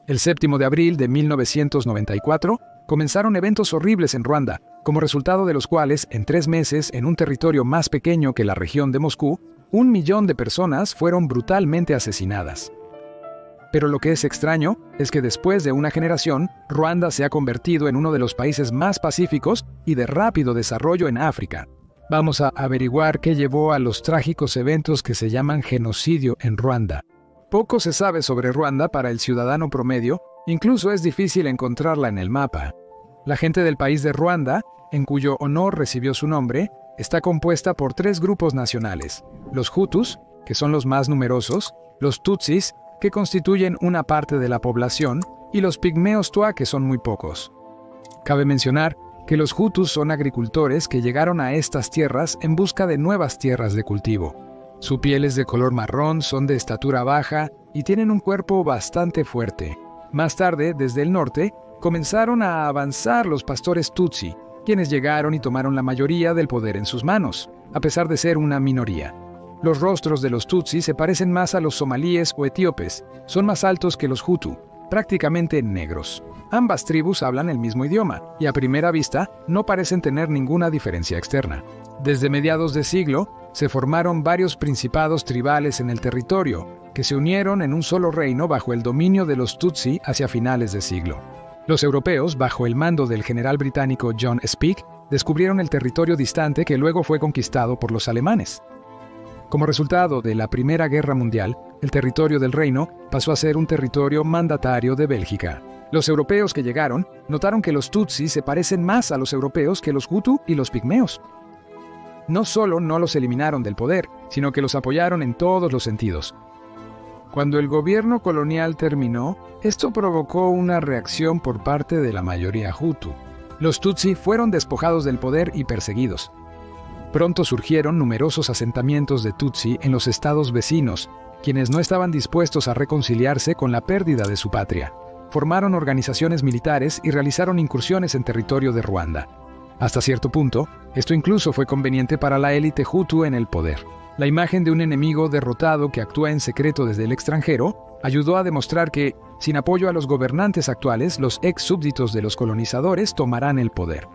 El 7 de abril de 1994 comenzaron eventos horribles en Ruanda, como resultado de los cuales, en 3 meses, en un territorio más pequeño que la región de Moscú, 1 millón de personas fueron brutalmente asesinadas. Pero lo que es extraño es que después de una generación, Ruanda se ha convertido en uno de los países más pacíficos y de rápido desarrollo en África. Vamos a averiguar qué llevó a los trágicos eventos que se llaman genocidio en Ruanda. Poco se sabe sobre Ruanda para el ciudadano promedio, incluso es difícil encontrarla en el mapa. La gente del país de Ruanda, en cuyo honor recibió su nombre, está compuesta por 3 grupos nacionales: los Hutus, que son los más numerosos, los Tutsis, que constituyen una parte de la población, y los pigmeos Twa, que son muy pocos. Cabe mencionar que los Hutus son agricultores que llegaron a estas tierras en busca de nuevas tierras de cultivo. Su piel es de color marrón, son de estatura baja y tienen un cuerpo bastante fuerte. Más tarde, desde el norte, comenzaron a avanzar los pastores Tutsi, quienes llegaron y tomaron la mayoría del poder en sus manos, a pesar de ser una minoría. Los rostros de los Tutsi se parecen más a los somalíes o etíopes, son más altos que los Hutu, prácticamente negros. Ambas tribus hablan el mismo idioma, y a primera vista no parecen tener ninguna diferencia externa. Desde mediados de siglo, se formaron varios principados tribales en el territorio, que se unieron en un solo reino bajo el dominio de los Tutsi hacia finales de siglo. Los europeos, bajo el mando del general británico John Speke, descubrieron el territorio distante que luego fue conquistado por los alemanes. Como resultado de la Primera Guerra Mundial, el territorio del reino pasó a ser un territorio mandatario de Bélgica. Los europeos que llegaron notaron que los Tutsi se parecen más a los europeos que los Hutu y los pigmeos. No solo no los eliminaron del poder, sino que los apoyaron en todos los sentidos. Cuando el gobierno colonial terminó, esto provocó una reacción por parte de la mayoría Hutu. Los Tutsi fueron despojados del poder y perseguidos. Pronto surgieron numerosos asentamientos de Tutsi en los estados vecinos, quienes no estaban dispuestos a reconciliarse con la pérdida de su patria. Formaron organizaciones militares y realizaron incursiones en territorio de Ruanda. Hasta cierto punto, esto incluso fue conveniente para la élite Hutu en el poder. La imagen de un enemigo derrotado que actúa en secreto desde el extranjero ayudó a demostrar que, sin apoyo a los gobernantes actuales, los ex súbditos de los colonizadores tomarán el poder.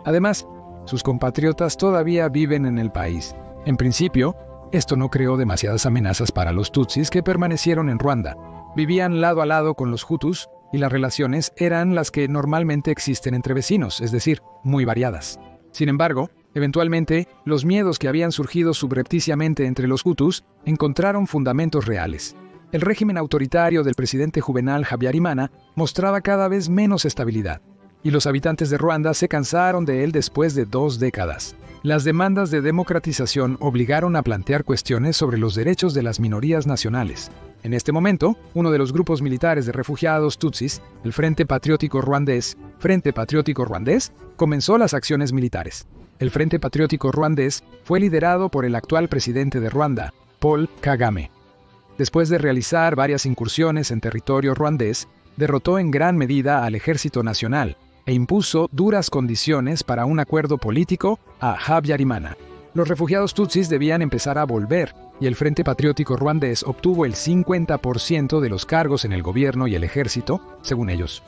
Además, sus compatriotas todavía viven en el país. En principio, esto no creó demasiadas amenazas para los Tutsis que permanecieron en Ruanda. Vivían lado a lado con los Hutus y las relaciones eran las que normalmente existen entre vecinos, es decir, muy variadas. Sin embargo, eventualmente, los miedos que habían surgido subrepticiamente entre los Hutus encontraron fundamentos reales. El régimen autoritario del presidente Juvenal Habyarimana mostraba cada vez menos estabilidad, y los habitantes de Ruanda se cansaron de él después de 2 décadas. Las demandas de democratización obligaron a plantear cuestiones sobre los derechos de las minorías nacionales. En este momento, uno de los grupos militares de refugiados Tutsis, el Frente Patriótico Ruandés, comenzó las acciones militares. El Frente Patriótico Ruandés fue liderado por el actual presidente de Ruanda, Paul Kagame. Después de realizar varias incursiones en territorio ruandés, derrotó en gran medida al Ejército Nacional e impuso duras condiciones para un acuerdo político a Habyarimana. Los refugiados Tutsis debían empezar a volver, y el Frente Patriótico Ruandés obtuvo el 50% de los cargos en el gobierno y el ejército, según ellos.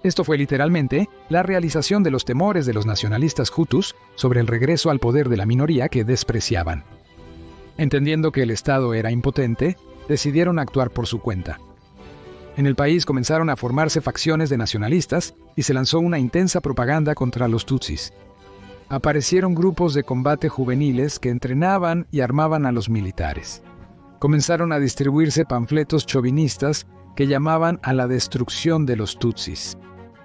Esto fue literalmente la realización de los temores de los nacionalistas Hutus sobre el regreso al poder de la minoría que despreciaban. Entendiendo que el Estado era impotente, decidieron actuar por su cuenta. En el país comenzaron a formarse facciones de nacionalistas y se lanzó una intensa propaganda contra los Tutsis. Aparecieron grupos de combate juveniles que entrenaban y armaban a los militares. Comenzaron a distribuirse panfletos chauvinistas que llamaban a la destrucción de los Tutsis.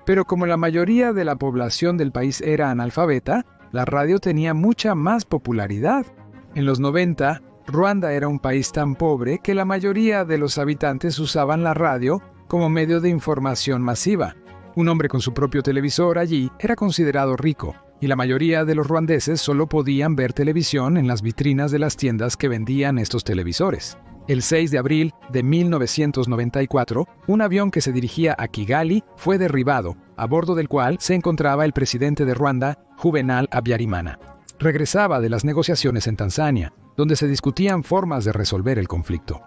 Pero como la mayoría de la población del país era analfabeta, la radio tenía mucha más popularidad. En los 90, Ruanda era un país tan pobre que la mayoría de los habitantes usaban la radio como medio de información masiva. Un hombre con su propio televisor allí era considerado rico, y la mayoría de los ruandeses solo podían ver televisión en las vitrinas de las tiendas que vendían estos televisores. El 6 de abril de 1994, un avión que se dirigía a Kigali fue derribado, a bordo del cual se encontraba el presidente de Ruanda, Juvenal Habyarimana. Regresaba de las negociaciones en Tanzania, donde se discutían formas de resolver el conflicto.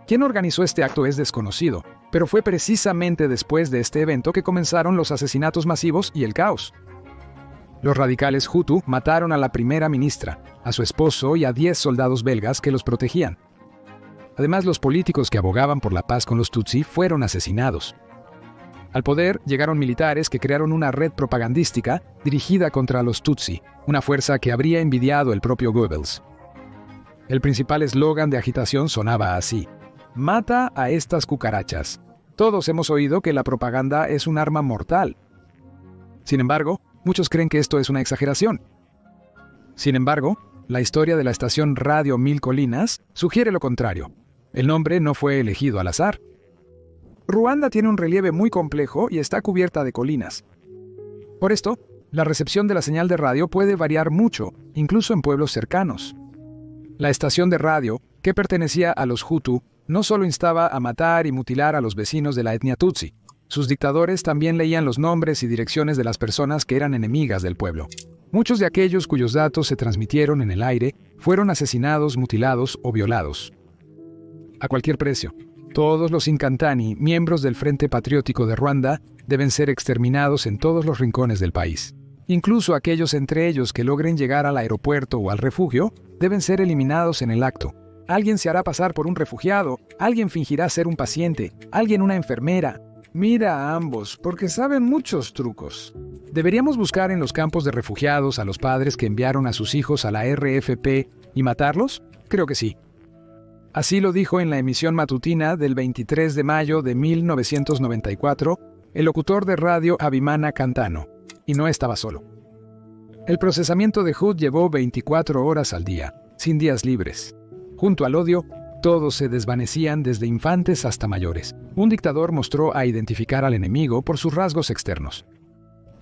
Quién organizó este acto es desconocido, pero fue precisamente después de este evento que comenzaron los asesinatos masivos y el caos. Los radicales Hutu mataron a la primera ministra, a su esposo y a 10 soldados belgas que los protegían. Además, los políticos que abogaban por la paz con los Tutsi fueron asesinados. Al poder llegaron militares que crearon una red propagandística dirigida contra los Tutsi, una fuerza que habría envidiado el propio Goebbels. El principal eslogan de agitación sonaba así: «Mata a estas cucarachas». Todos hemos oído que la propaganda es un arma mortal. Sin embargo, muchos creen que esto es una exageración. Sin embargo, la historia de la estación Radio Mil Colinas sugiere lo contrario. El nombre no fue elegido al azar. Ruanda tiene un relieve muy complejo y está cubierta de colinas. Por esto, la recepción de la señal de radio puede variar mucho, incluso en pueblos cercanos. La estación de radio, que pertenecía a los Hutu, no solo instaba a matar y mutilar a los vecinos de la etnia Tutsi. Sus dictadores también leían los nombres y direcciones de las personas que eran enemigas del pueblo. Muchos de aquellos cuyos datos se transmitieron en el aire fueron asesinados, mutilados o violados. A cualquier precio, todos los Inkantani, miembros del Frente Patriótico de Ruanda, deben ser exterminados en todos los rincones del país. Incluso aquellos entre ellos que logren llegar al aeropuerto o al refugio deben ser eliminados en el acto. Alguien se hará pasar por un refugiado, alguien fingirá ser un paciente, alguien una enfermera. Mira a ambos, porque saben muchos trucos. ¿Deberíamos buscar en los campos de refugiados a los padres que enviaron a sus hijos a la RFP y matarlos? Creo que sí. Así lo dijo en la emisión matutina del 23 de mayo de 1994 el locutor de radio Abimana Cantano, y no estaba solo. El procesamiento de Hood llevó 24 horas al día, sin días libres. Junto al odio, todos se desvanecían desde infantes hasta mayores. Un dictador mostró a identificar al enemigo por sus rasgos externos.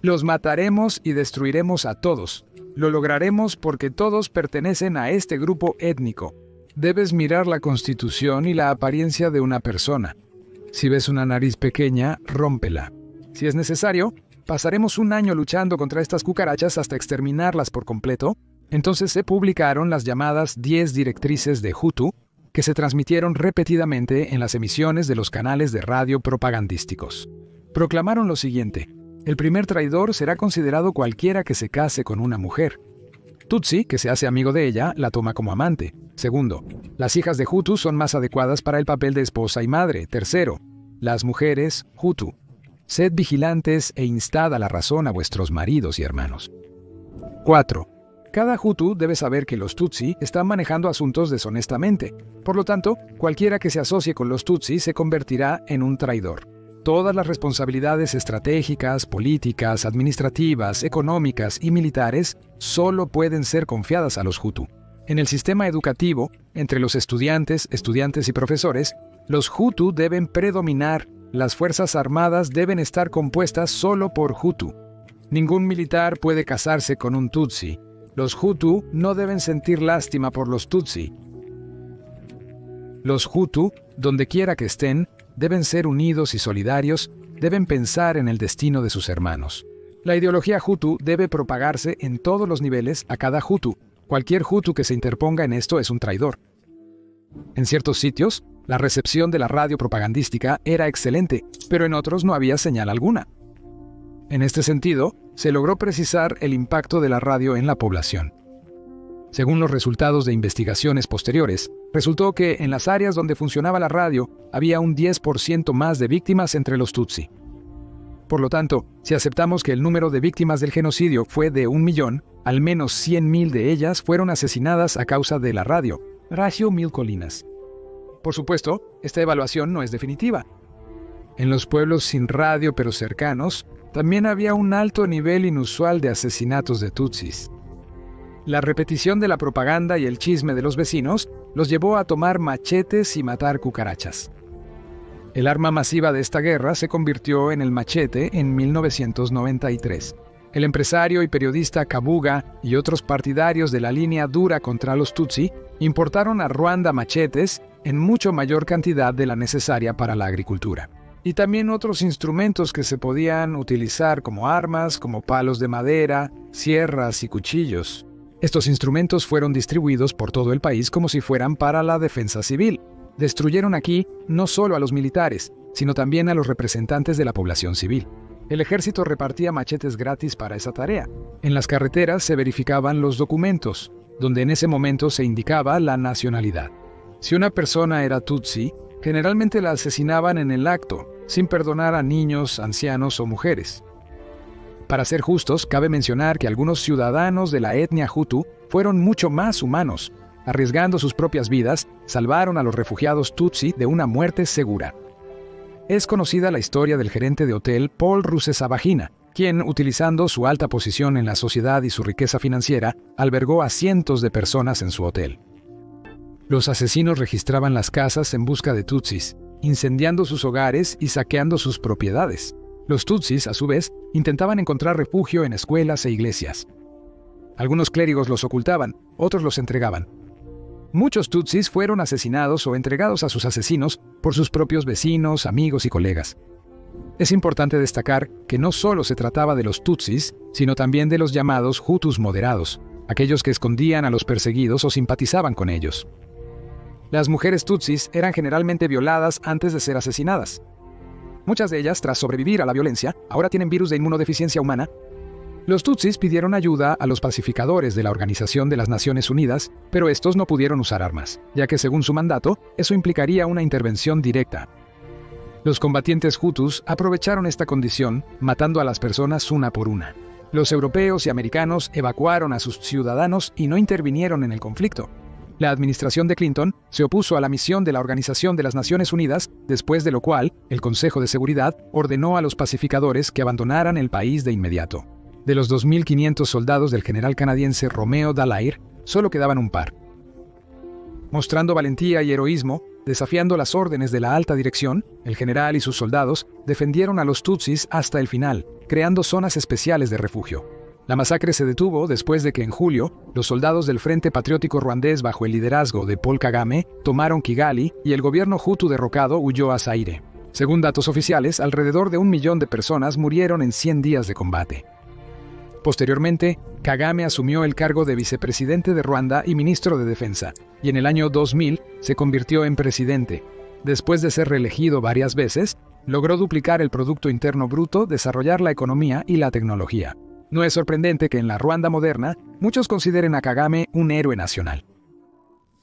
Los mataremos y destruiremos a todos. Lo lograremos porque todos pertenecen a este grupo étnico. Debes mirar la constitución y la apariencia de una persona. Si ves una nariz pequeña, rómpela. Si es necesario, pasaremos un año luchando contra estas cucarachas hasta exterminarlas por completo. Entonces se publicaron las llamadas 10 directrices de Hutu, que se transmitieron repetidamente en las emisiones de los canales de radio propagandísticos. Proclamaron lo siguiente: el primer traidor será considerado cualquiera que se case con una mujer. Tutsi, que se hace amigo de ella, la toma como amante. Segundo, las hijas de Hutu son más adecuadas para el papel de esposa y madre. Tercero, las mujeres Hutu. Sed vigilantes e instad a la razón a vuestros maridos y hermanos. 4. Cada Hutu debe saber que los Tutsi están manejando asuntos deshonestamente. Por lo tanto, cualquiera que se asocie con los Tutsi se convertirá en un traidor. Todas las responsabilidades estratégicas, políticas, administrativas, económicas y militares solo pueden ser confiadas a los Hutu. En el sistema educativo, entre los estudiantes y profesores, los Hutu deben predominar. Las fuerzas armadas deben estar compuestas solo por Hutu. Ningún militar puede casarse con un Tutsi. Los Hutu no deben sentir lástima por los Tutsi. Los Hutu, donde quiera que estén, deben ser unidos y solidarios, deben pensar en el destino de sus hermanos. La ideología Hutu debe propagarse en todos los niveles a cada Hutu. Cualquier Hutu que se interponga en esto es un traidor. En ciertos sitios, la recepción de la radio propagandística era excelente, pero en otros no había señal alguna. En este sentido, se logró precisar el impacto de la radio en la población. Según los resultados de investigaciones posteriores, resultó que en las áreas donde funcionaba la radio había un 10% más de víctimas entre los Tutsi. Por lo tanto, si aceptamos que el número de víctimas del genocidio fue de 1 millón, al menos 100.000 de ellas fueron asesinadas a causa de la radio. Radio Mil Colinas. Por supuesto, esta evaluación no es definitiva. En los pueblos sin radio pero cercanos, también había un alto nivel inusual de asesinatos de Tutsis. La repetición de la propaganda y el chisme de los vecinos los llevó a tomar machetes y matar cucarachas. El arma masiva de esta guerra se convirtió en el machete en 1993. El empresario y periodista Kabuga y otros partidarios de la línea dura contra los Tutsi importaron a Ruanda machetes en mucho mayor cantidad de la necesaria para la agricultura. Y también otros instrumentos que se podían utilizar como armas, como palos de madera, sierras y cuchillos. Estos instrumentos fueron distribuidos por todo el país como si fueran para la defensa civil. Destruyeron aquí no solo a los militares, sino también a los representantes de la población civil. El ejército repartía machetes gratis para esa tarea. En las carreteras se verificaban los documentos, donde en ese momento se indicaba la nacionalidad. Si una persona era Tutsi, generalmente la asesinaban en el acto, sin perdonar a niños, ancianos o mujeres. Para ser justos, cabe mencionar que algunos ciudadanos de la etnia Hutu fueron mucho más humanos. Arriesgando sus propias vidas, salvaron a los refugiados Tutsi de una muerte segura. Es conocida la historia del gerente de hotel Paul Rusesabagina, quien, utilizando su alta posición en la sociedad y su riqueza financiera, albergó a cientos de personas en su hotel. Los asesinos registraban las casas en busca de Tutsis, incendiando sus hogares y saqueando sus propiedades. Los Tutsis, a su vez, intentaban encontrar refugio en escuelas e iglesias. Algunos clérigos los ocultaban, otros los entregaban. Muchos Tutsis fueron asesinados o entregados a sus asesinos por sus propios vecinos, amigos y colegas. Es importante destacar que no solo se trataba de los Tutsis, sino también de los llamados Hutus moderados, aquellos que escondían a los perseguidos o simpatizaban con ellos. Las mujeres Tutsis eran generalmente violadas antes de ser asesinadas. Muchas de ellas, tras sobrevivir a la violencia, ahora tienen virus de inmunodeficiencia humana. Los Tutsis pidieron ayuda a los pacificadores de la Organización de las Naciones Unidas, pero estos no pudieron usar armas, ya que según su mandato, eso implicaría una intervención directa. Los combatientes Hutus aprovecharon esta condición, matando a las personas una por una. Los europeos y americanos evacuaron a sus ciudadanos y no intervinieron en el conflicto. La administración de Clinton se opuso a la misión de la Organización de las Naciones Unidas, después de lo cual, el Consejo de Seguridad ordenó a los pacificadores que abandonaran el país de inmediato. De los 2.500 soldados del general canadiense Romeo Dallaire, solo quedaban un par. Mostrando valentía y heroísmo, desafiando las órdenes de la alta dirección, el general y sus soldados defendieron a los Tutsis hasta el final, creando zonas especiales de refugio. La masacre se detuvo después de que en julio, los soldados del Frente Patriótico Ruandés bajo el liderazgo de Paul Kagame tomaron Kigali y el gobierno Hutu derrocado huyó a Zaire. Según datos oficiales, alrededor de 1 millón de personas murieron en 100 días de combate. Posteriormente, Kagame asumió el cargo de vicepresidente de Ruanda y ministro de Defensa, y en el año 2000 se convirtió en presidente. Después de ser reelegido varias veces, logró duplicar el Producto Interno Bruto, desarrollar la economía y la tecnología. No es sorprendente que en la Ruanda moderna, muchos consideren a Kagame un héroe nacional.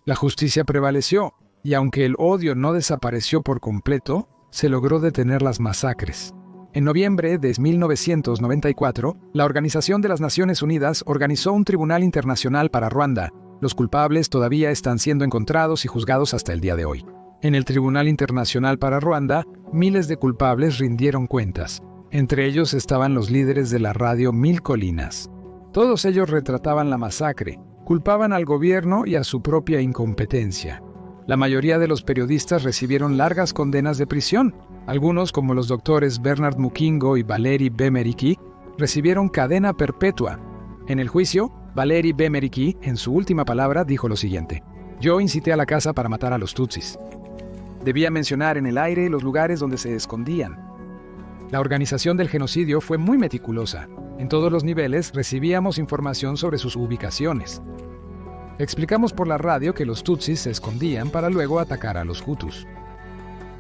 La justicia prevaleció, y aunque el odio no desapareció por completo, se logró detener las masacres. En noviembre de 1994, la Organización de las Naciones Unidas organizó un tribunal internacional para Ruanda. Los culpables todavía están siendo encontrados y juzgados hasta el día de hoy. En el Tribunal Internacional para Ruanda, miles de culpables rindieron cuentas. Entre ellos estaban los líderes de la radio Mil Colinas. Todos ellos retrataban la masacre, culpaban al gobierno y a su propia incompetencia. La mayoría de los periodistas recibieron largas condenas de prisión. Algunos, como los doctores Bernard Mukingo y Valeri Bemeriki, recibieron cadena perpetua. En el juicio, Valeri Bemeriki, en su última palabra, dijo lo siguiente: «Yo incité a la caza para matar a los Tutsis. Debía mencionar en el aire los lugares donde se escondían». La organización del genocidio fue muy meticulosa. En todos los niveles recibíamos información sobre sus ubicaciones. Explicamos por la radio que los Tutsis se escondían para luego atacar a los Hutus.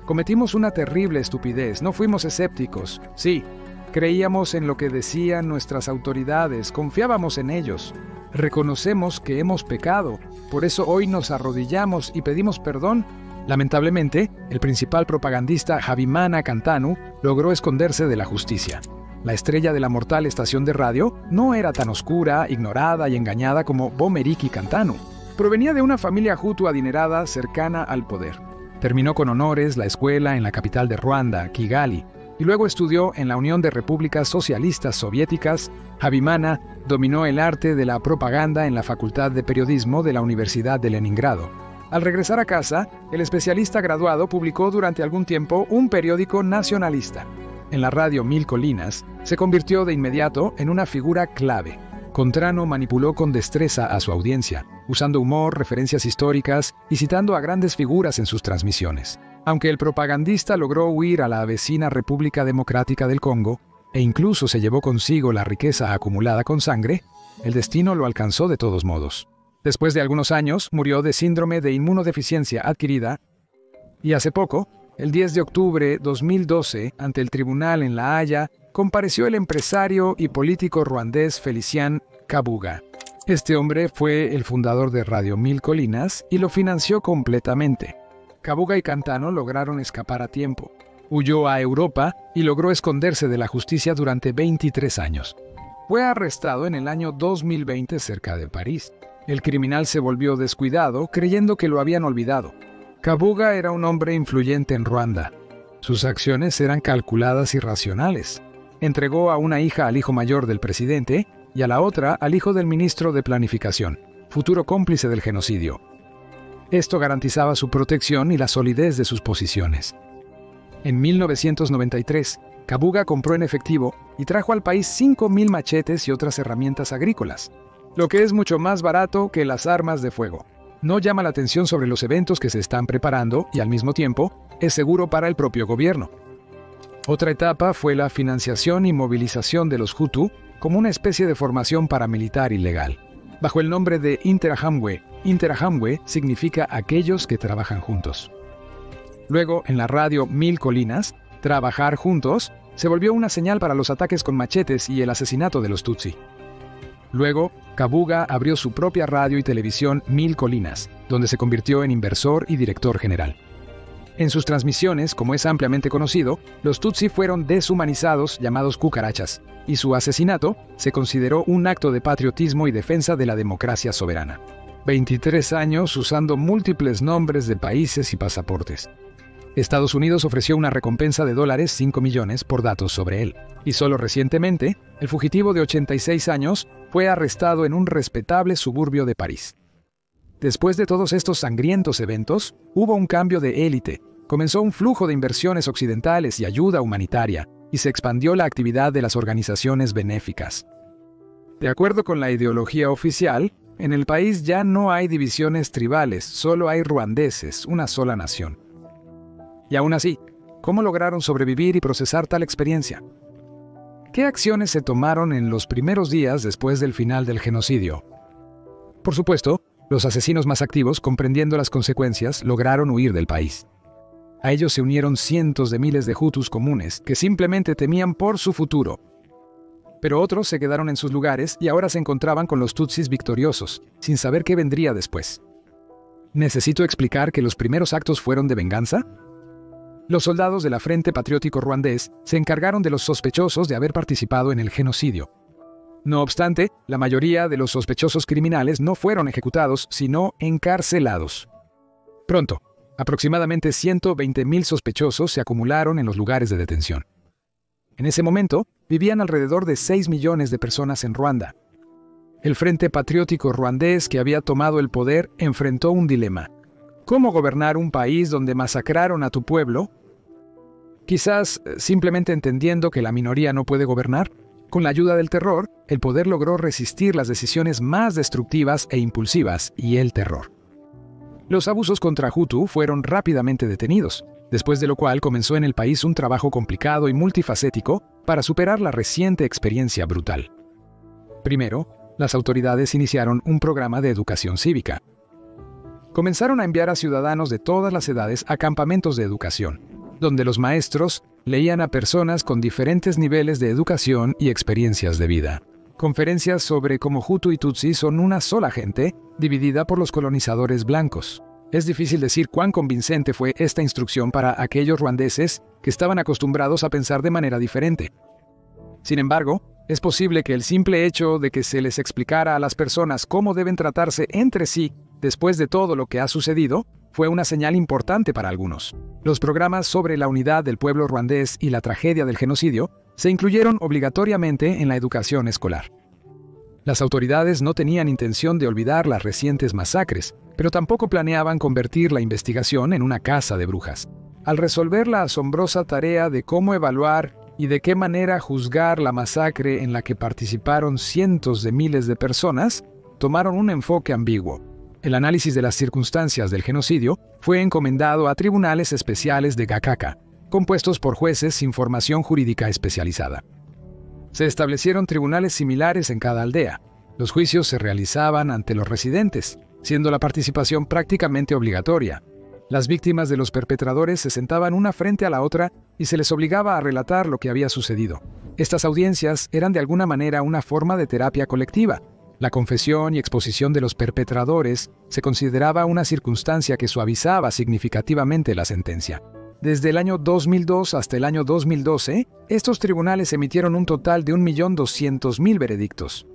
Cometimos una terrible estupidez, no fuimos escépticos. Sí, creíamos en lo que decían nuestras autoridades, confiábamos en ellos. Reconocemos que hemos pecado, por eso hoy nos arrodillamos y pedimos perdón. Lamentablemente, el principal propagandista Habimana Kantanu logró esconderse de la justicia. La estrella de la mortal estación de radio no era tan oscura, ignorada y engañada como Bomeriki Kantanu. Provenía de una familia Hutu adinerada cercana al poder. Terminó con honores la escuela en la capital de Ruanda, Kigali, y luego estudió en la Unión de Repúblicas Socialistas Soviéticas. Habimana dominó el arte de la propaganda en la Facultad de Periodismo de la Universidad de Leningrado. Al regresar a casa, el especialista graduado publicó durante algún tiempo un periódico nacionalista. En la radio Mil Colinas, se convirtió de inmediato en una figura clave. Contrano manipuló con destreza a su audiencia, usando humor, referencias históricas y citando a grandes figuras en sus transmisiones. Aunque el propagandista logró huir a la vecina República Democrática del Congo e incluso se llevó consigo la riqueza acumulada con sangre, el destino lo alcanzó de todos modos. Después de algunos años, murió de síndrome de inmunodeficiencia adquirida Y hace poco, el 10 de octubre de 2012, ante el tribunal en La Haya, compareció el empresario y político ruandés Félicien Kabuga. Este hombre fue el fundador de Radio Mil Colinas y lo financió completamente. Kabuga y Cantano lograron escapar a tiempo. Huyó a Europa y logró esconderse de la justicia durante 23 años. Fue arrestado en el año 2020 cerca de París. El criminal se volvió descuidado, creyendo que lo habían olvidado. Kabuga era un hombre influyente en Ruanda. Sus acciones eran calculadas y racionales. Entregó a una hija al hijo mayor del presidente y a la otra al hijo del ministro de Planificación, futuro cómplice del genocidio. Esto garantizaba su protección y la solidez de sus posiciones. En 1993, Kabuga compró en efectivo y trajo al país 5,000 machetes y otras herramientas agrícolas, lo que es mucho más barato que las armas de fuego. No llama la atención sobre los eventos que se están preparando y al mismo tiempo es seguro para el propio gobierno. Otra etapa fue la financiación y movilización de los Hutu como una especie de formación paramilitar ilegal, bajo el nombre de Interahamwe. Interahamwe significa aquellos que trabajan juntos. Luego, en la radio Mil Colinas, trabajar juntos se volvió una señal para los ataques con machetes y el asesinato de los Tutsi. Luego, Kabuga abrió su propia radio y televisión Mil Colinas, donde se convirtió en inversor y director general. En sus transmisiones, como es ampliamente conocido, los Tutsi fueron deshumanizados, llamados cucarachas, y su asesinato se consideró un acto de patriotismo y defensa de la democracia soberana. 23 años usando múltiples nombres de países y pasaportes. Estados Unidos ofreció una recompensa de $5 millones por datos sobre él. Y solo recientemente, el fugitivo de 86 años fue arrestado en un respetable suburbio de París. Después de todos estos sangrientos eventos, hubo un cambio de élite, comenzó un flujo de inversiones occidentales y ayuda humanitaria, y se expandió la actividad de las organizaciones benéficas. De acuerdo con la ideología oficial, en el país ya no hay divisiones tribales, solo hay ruandeses, una sola nación. Y aún así, ¿cómo lograron sobrevivir y procesar tal experiencia? ¿Qué acciones se tomaron en los primeros días después del final del genocidio? Por supuesto, los asesinos más activos, comprendiendo las consecuencias, lograron huir del país. A ellos se unieron cientos de miles de Hutus comunes que simplemente temían por su futuro. Pero otros se quedaron en sus lugares y ahora se encontraban con los Tutsis victoriosos, sin saber qué vendría después. ¿Necesito explicar que los primeros actos fueron de venganza? Los soldados de la Frente Patriótico Ruandés se encargaron de los sospechosos de haber participado en el genocidio. No obstante, la mayoría de los sospechosos criminales no fueron ejecutados, sino encarcelados. Pronto, aproximadamente 120,000 sospechosos se acumularon en los lugares de detención. En ese momento, vivían alrededor de 6 millones de personas en Ruanda. El Frente Patriótico Ruandés, que había tomado el poder, enfrentó un dilema. ¿Cómo gobernar un país donde masacraron a tu pueblo? Quizás simplemente entendiendo que la minoría no puede gobernar. Con la ayuda del terror, el poder logró resistir las decisiones más destructivas e impulsivas y el terror. Los abusos contra Hutu fueron rápidamente detenidos, después de lo cual comenzó en el país un trabajo complicado y multifacético para superar la reciente experiencia brutal. Primero, las autoridades iniciaron un programa de educación cívica. Comenzaron a enviar a ciudadanos de todas las edades a campamentos de educación, donde los maestros leían a personas con diferentes niveles de educación y experiencias de vida. Conferencias sobre cómo Hutu y Tutsi son una sola gente, dividida por los colonizadores blancos. Es difícil decir cuán convincente fue esta instrucción para aquellos ruandeses que estaban acostumbrados a pensar de manera diferente. Sin embargo, es posible que el simple hecho de que se les explicara a las personas cómo deben tratarse entre sí después de todo lo que ha sucedido, fue una señal importante para algunos. Los programas sobre la unidad del pueblo ruandés y la tragedia del genocidio se incluyeron obligatoriamente en la educación escolar. Las autoridades no tenían intención de olvidar las recientes masacres, pero tampoco planeaban convertir la investigación en una caza de brujas. Al resolver la asombrosa tarea de cómo evaluar y de qué manera juzgar la masacre en la que participaron cientos de miles de personas, tomaron un enfoque ambiguo. El análisis de las circunstancias del genocidio fue encomendado a tribunales especiales de Gacaca, compuestos por jueces sin formación jurídica especializada. Se establecieron tribunales similares en cada aldea. Los juicios se realizaban ante los residentes, siendo la participación prácticamente obligatoria. Las víctimas de los perpetradores se sentaban una frente a la otra y se les obligaba a relatar lo que había sucedido. Estas audiencias eran de alguna manera una forma de terapia colectiva. La confesión y exposición de los perpetradores se consideraba una circunstancia que suavizaba significativamente la sentencia. Desde el año 2002 hasta el año 2012, estos tribunales emitieron un total de 1.200.000 veredictos.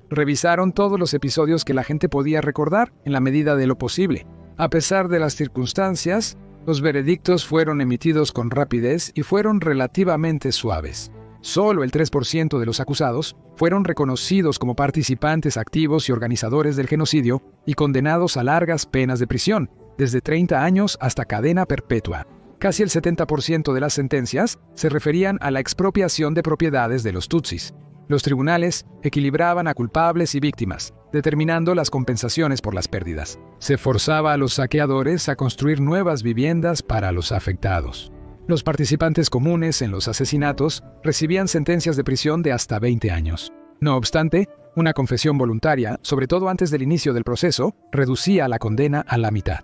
Revisaron todos los episodios que la gente podía recordar en la medida de lo posible. A pesar de las circunstancias, los veredictos fueron emitidos con rapidez y fueron relativamente suaves. Solo el 3% de los acusados fueron reconocidos como participantes activos y organizadores del genocidio y condenados a largas penas de prisión, desde 30 años hasta cadena perpetua. Casi el 70% de las sentencias se referían a la expropiación de propiedades de los tutsis. Los tribunales equilibraban a culpables y víctimas, determinando las compensaciones por las pérdidas. Se forzaba a los saqueadores a construir nuevas viviendas para los afectados. Los participantes comunes en los asesinatos recibían sentencias de prisión de hasta 20 años. No obstante, una confesión voluntaria, sobre todo antes del inicio del proceso, reducía la condena a la mitad.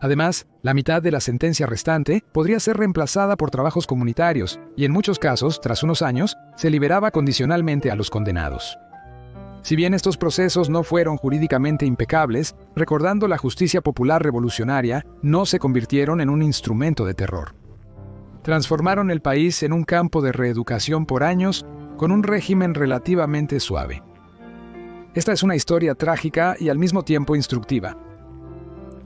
Además, la mitad de la sentencia restante podría ser reemplazada por trabajos comunitarios y en muchos casos, tras unos años, se liberaba condicionalmente a los condenados. Si bien estos procesos no fueron jurídicamente impecables, recordando la justicia popular revolucionaria, no se convirtieron en un instrumento de terror. Transformaron el país en un campo de reeducación por años con un régimen relativamente suave. Esta es una historia trágica y al mismo tiempo instructiva.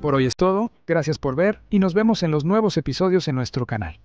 Por hoy es todo, gracias por ver y nos vemos en los nuevos episodios en nuestro canal.